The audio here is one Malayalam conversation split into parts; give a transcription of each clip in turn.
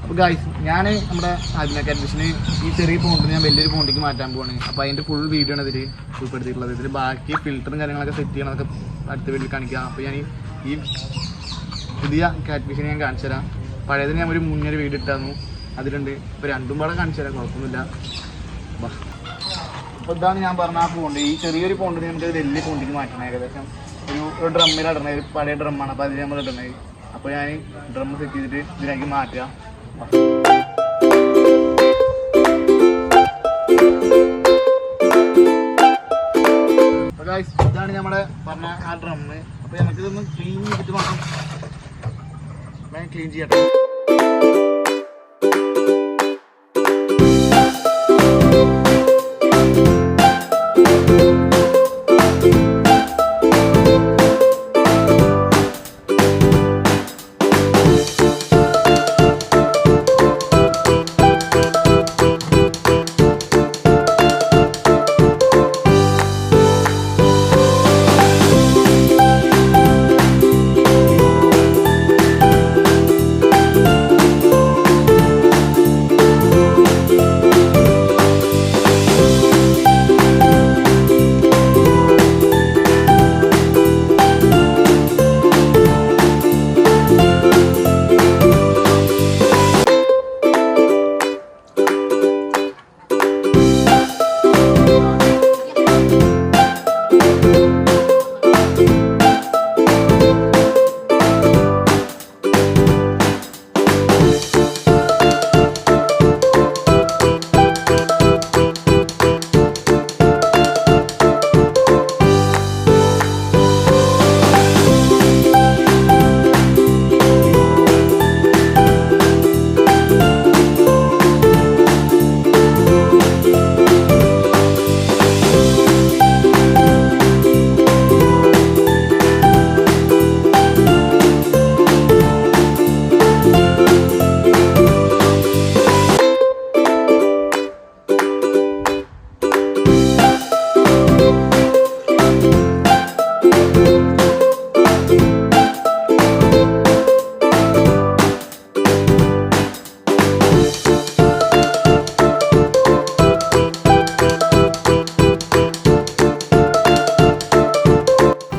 അപ്പോൾ ഗൈസ് ഞാൻ നമ്മുടെ ആദ്യമൊക്കെ അഡ്മിഷന് ഈ ചെറിയ ഫോണ്ടിന് ഞാൻ വലിയൊരു ഫോണ്ടിലേക്ക് മാറ്റാൻ പോവാണ്. അപ്പോൾ അതിൻ്റെ ഫുൾ വീഡിയോ ആണ് ഇതിൽ ഉൾപ്പെടുത്തിയിട്ടുള്ളത്. ഇതിൽ ബാക്കി ഫിൽറ്ററും കാര്യങ്ങളൊക്കെ സെറ്റ് ചെയ്യണതൊക്കെ അടുത്ത വീട്ടിൽ കാണിക്കാം. അപ്പോൾ ഞാൻ ഈ പുതിയ കാറ്റ്ഫിഷിനെ ഞാൻ കാണിച്ചു തരാം. പഴയതിന് ഞാൻ ഒരു മുന്നൊരു വീഡിയോ ഇട്ടായിരുന്നു, അതിലുണ്ട്. ഇപ്പോൾ രണ്ടും പാടെ കാണിച്ചു തരാം, കുഴപ്പമൊന്നുമില്ല. അപ്പോൾ ഇതാണ് ഞാൻ പറഞ്ഞ ആ ഫോണ്ട്. ഈ ചെറിയൊരു ഫോണ്ടിന് നമുക്ക് വലിയ ഫോണ്ടിലേക്ക് മാറ്റണം. ഏകദേശം ഒരു ഡ്രമ്മിൽ ഇടണത്, ഒരു പഴയ ഡ്രമ്മാണ്. അപ്പോൾ അതിൽ നമ്മൾ ഇടണത്. അപ്പോൾ ഞാൻ ഡ്രം സെറ്റ് ചെയ്തിട്ട് ഇതിലേക്ക് മാറ്റാം. അപ്പോൾ ഗൈസ് ഇതാണ് നമ്മുടെ പറഞ്ഞ ആ ഡ്രമ്മ്. അപ്പോൾ നമുക്കിതൊന്ന് ക്ലീൻ ചെയ്തിട്ട് വേണം ക്ലീൻ ചെയ്യട്ടെ.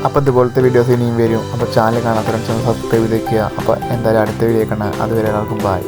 അപ്പോൾ ഇതുപോലത്തെ വീഡിയോസ് ഇനിയും വരും. അപ്പോൾ ചാനൽ കാണാത്തവരും ചാനൽ സബ്സ്ക്രൈബ് ചെയ്ത് വയ്ക്കുക. അപ്പോൾ എന്തായാലും അടുത്ത വീഡിയോ കാണാം. അതുവരെ എല്ലാവർക്കും ബൈ.